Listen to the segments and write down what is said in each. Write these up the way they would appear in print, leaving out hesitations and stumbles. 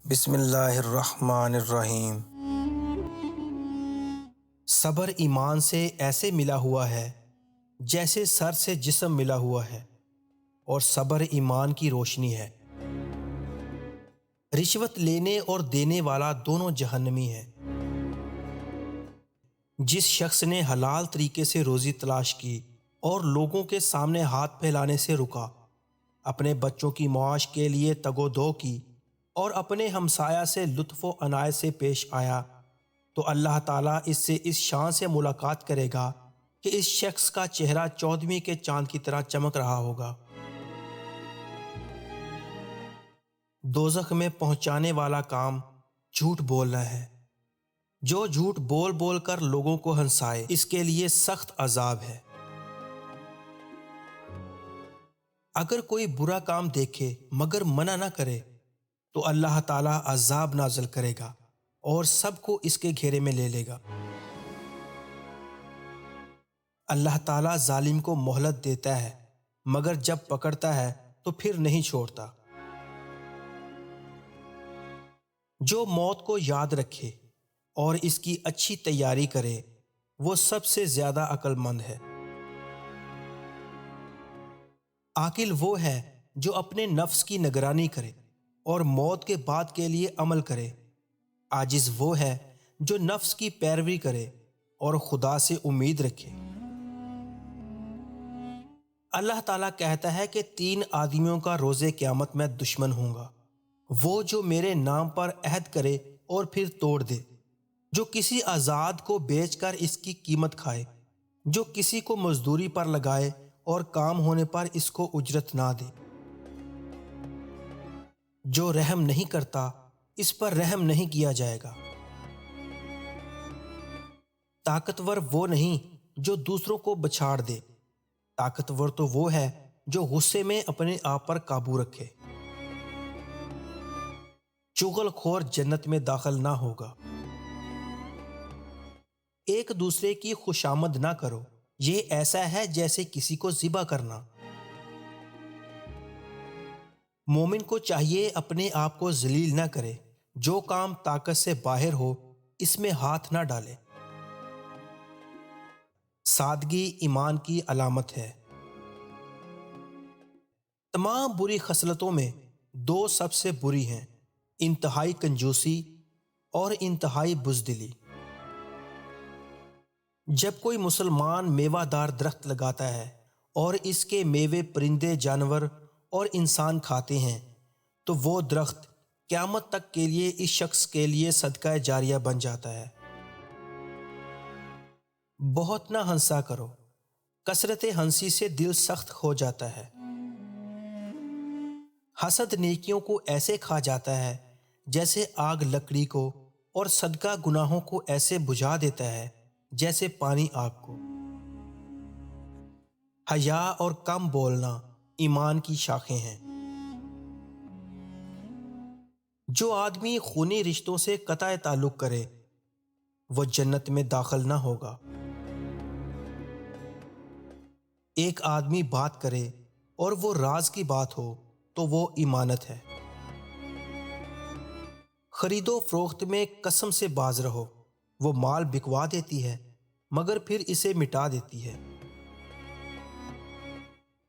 بسم اللہ الرحمن الرحیم۔ صبر ایمان سے ایسے ملا ہوا ہے جیسے سر سے جسم ملا ہوا ہے، اور صبر ایمان کی روشنی ہے۔ رشوت لینے اور دینے والا دونوں جہنمی ہیں۔ جس شخص نے حلال طریقے سے روزی تلاش کی اور لوگوں کے سامنے ہاتھ پھیلانے سے رکا، اپنے بچوں کی معاش کے لیے تگ و دو کی اور اپنے ہمسایہ سے لطف و عنایت سے پیش آیا، تو اللہ تعالیٰ اس سے اس شان سے ملاقات کرے گا کہ اس شخص کا چہرہ 14ویں کے چاند کی طرح چمک رہا ہوگا۔ دوزخ میں پہنچانے والا کام جھوٹ بولنا ہے۔ جو جھوٹ بول بول کر لوگوں کو ہنسائے، اس کے لیے سخت عذاب ہے۔ اگر کوئی برا کام دیکھے مگر منع نہ کرے تو اللہ تعالیٰ عذاب نازل کرے گا اور سب کو اس کے گھیرے میں لے لے گا۔ اللہ تعالیٰ ظالم کو مہلت دیتا ہے، مگر جب پکڑتا ہے تو پھر نہیں چھوڑتا۔ جو موت کو یاد رکھے اور اس کی اچھی تیاری کرے، وہ سب سے زیادہ عقل مند ہے۔ عاقل وہ ہے جو اپنے نفس کی نگرانی کرے اور موت کے بعد کے لیے عمل کرے۔ عاجز وہ ہے جو نفس کی پیروی کرے اور خدا سے امید رکھے۔ اللہ تعالیٰ کہتا ہے کہ 3 آدمیوں کا روز قیامت میں دشمن ہوں گا۔ وہ جو میرے نام پر عہد کرے اور پھر توڑ دے، جو کسی آزاد کو بیچ کر اس کی قیمت کھائے، جو کسی کو مزدوری پر لگائے اور کام ہونے پر اس کو اجرت نہ دے، جو رحم نہیں کرتا اس پر رحم نہیں کیا جائے گا۔ طاقتور وہ نہیں جو دوسروں کو بچھاڑ دے، طاقتور تو وہ ہے جو غصے میں اپنے آپ پر قابو رکھے۔ چغل خور جنت میں داخل نہ ہوگا۔ ایک دوسرے کی خوشامد نہ کرو، یہ ایسا ہے جیسے کسی کو ذبح کرنا۔ مومن کو چاہیے اپنے آپ کو ذلیل نہ کرے، جو کام طاقت سے باہر ہو اس میں ہاتھ نہ ڈالے۔ سادگی ایمان کی علامت ہے۔ تمام بری خصلتوں میں 2 سب سے بری ہیں: انتہائی کنجوسی اور انتہائی بزدلی۔ جب کوئی مسلمان میوہ دار درخت لگاتا ہے اور اس کے میوے پرندے، جانور اور انسان کھاتے ہیں، تو وہ درخت قیامت تک کے لیے اس شخص کے لیے صدقہ جاریہ بن جاتا ہے۔ بہت نہ ہنسا کرو، کثرت ہنسی سے دل سخت ہو جاتا ہے۔ حسد نیکیوں کو ایسے کھا جاتا ہے جیسے آگ لکڑی کو، اور صدقہ گناہوں کو ایسے بجھا دیتا ہے جیسے پانی آگ کو۔ حیا اور کم بولنا ایمان کی شاخیں ہیں۔ جو آدمی خونی رشتوں سے قطع تعلق کرے، وہ جنت میں داخل نہ ہوگا۔ ایک آدمی بات کرے اور وہ راز کی بات ہو تو وہ امانت ہے۔ خرید و فروخت میں قسم سے باز رہو، وہ مال بکوا دیتی ہے مگر پھر اسے مٹا دیتی ہے۔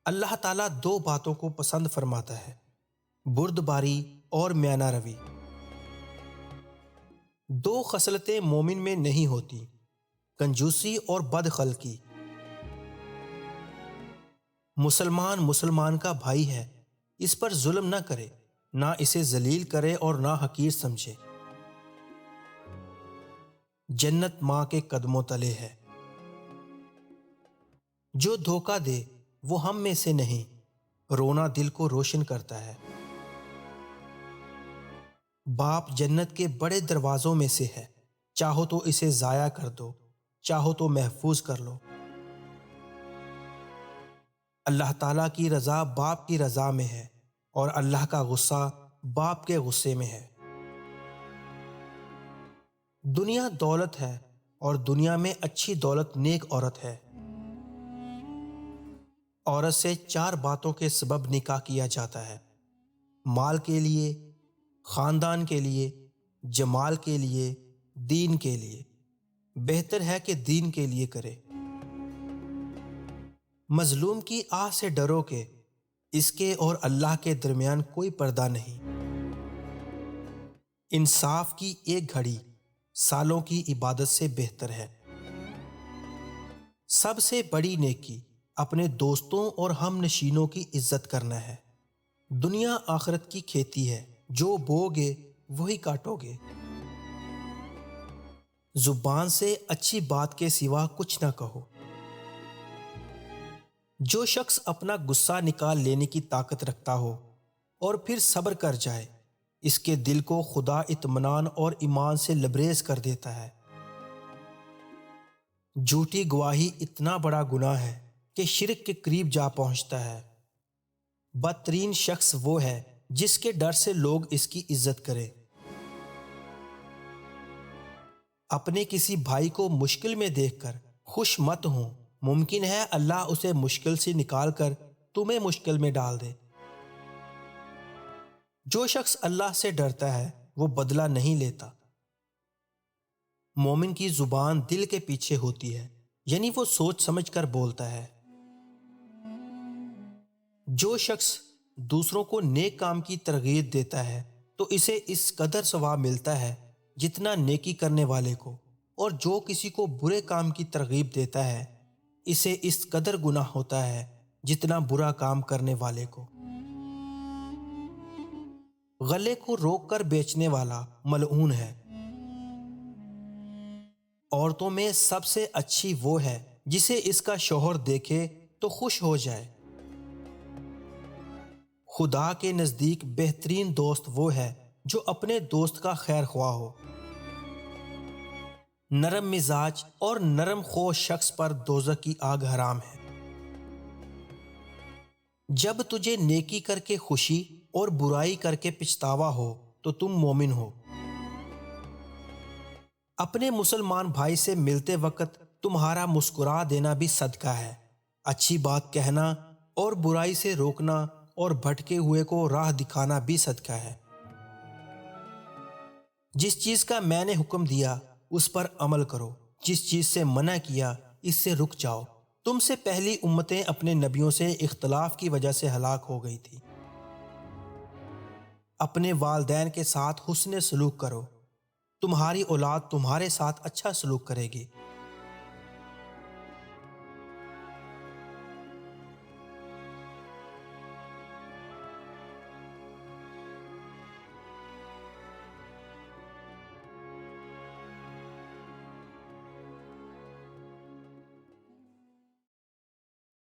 اللہ تعالیٰ 2 باتوں کو پسند فرماتا ہے: بردباری اور میانہ روی۔ 2 خصلتیں مومن میں نہیں ہوتی: کنجوسی اور بدخلقی۔ مسلمان کا بھائی ہے، اس پر ظلم نہ کرے، نہ اسے ذلیل کرے اور نہ حقیر سمجھے۔ جنت ماں کے قدموں تلے ہے۔ جو دھوکہ دے وہ ہم میں سے نہیں، رونا دل کو روشن کرتا ہے۔ باپ جنت کے بڑے دروازوں میں سے ہے، چاہو تو اسے ضائع کر دو، چاہو تو محفوظ کر لو۔ اللہ تعالیٰ کی رضا باپ کی رضا میں ہے، اور اللہ کا غصہ باپ کے غصے میں ہے۔ دنیا دولت ہے، اور دنیا میں اچھی دولت نیک عورت ہے۔ عورت سے 4 باتوں کے سبب نکاح کیا جاتا ہے: مال کے لیے، خاندان کے لیے، جمال کے لیے، دین کے لیے۔ بہتر ہے کہ دین کے لیے کرے۔ مظلوم کی آہ سے ڈرو کہ اس کے اور اللہ کے درمیان کوئی پردہ نہیں۔ انصاف کی ایک گھڑی سالوں کی عبادت سے بہتر ہے۔ سب سے بڑی نیکی اپنے دوستوں اور ہم نشینوں کی عزت کرنا ہے۔ دنیا آخرت کی کھیتی ہے، جو بوگے وہی کاٹو گے۔ زبان سے اچھی بات کے سوا کچھ نہ کہو۔ جو شخص اپنا غصہ نکال لینے کی طاقت رکھتا ہو اور پھر صبر کر جائے، اس کے دل کو خدا اطمینان اور ایمان سے لبریز کر دیتا ہے۔ جھوٹی گواہی اتنا بڑا گناہ ہے کہ شرک کے قریب جا پہنچتا ہے۔ بدترین شخص وہ ہے جس کے ڈر سے لوگ اس کی عزت کریں۔ اپنے کسی بھائی کو مشکل میں دیکھ کر خوش مت ہوں، ممکن ہے اللہ اسے مشکل سے نکال کر تمہیں مشکل میں ڈال دے۔ جو شخص اللہ سے ڈرتا ہے وہ بدلہ نہیں لیتا۔ مومن کی زبان دل کے پیچھے ہوتی ہے، یعنی وہ سوچ سمجھ کر بولتا ہے۔ جو شخص دوسروں کو نیک کام کی ترغیب دیتا ہے تو اسے اس قدر ثواب ملتا ہے جتنا نیکی کرنے والے کو، اور جو کسی کو برے کام کی ترغیب دیتا ہے اسے اس قدر گناہ ہوتا ہے جتنا برا کام کرنے والے کو۔ غلے کو روک کر بیچنے والا ملعون ہے۔ عورتوں میں سب سے اچھی وہ ہے جسے اس کا شوہر دیکھے تو خوش ہو جائے۔ خدا کے نزدیک بہترین دوست وہ ہے جو اپنے دوست کا خیر خواہ ہو۔ نرم مزاج اور نرم خو شخص پر دوزخ کی آگ حرام ہے۔ جب تجھے نیکی کر کے خوشی اور برائی کر کے پچھتاوا ہو تو تم مومن ہو۔ اپنے مسلمان بھائی سے ملتے وقت تمہارا مسکرا دینا بھی صدقہ ہے۔ اچھی بات کہنا اور برائی سے روکنا اور بھٹکے ہوئے کو راہ دکھانا بھی صدقہ ہے۔ جس چیز کا میں نے حکم دیا اس پر عمل کرو، جس چیز سے منع کیا اس سے رک جاؤ۔ تم سے پہلی امتیں اپنے نبیوں سے اختلاف کی وجہ سے ہلاک ہو گئی تھی۔ اپنے والدین کے ساتھ حسن سلوک کرو، تمہاری اولاد تمہارے ساتھ اچھا سلوک کرے گی۔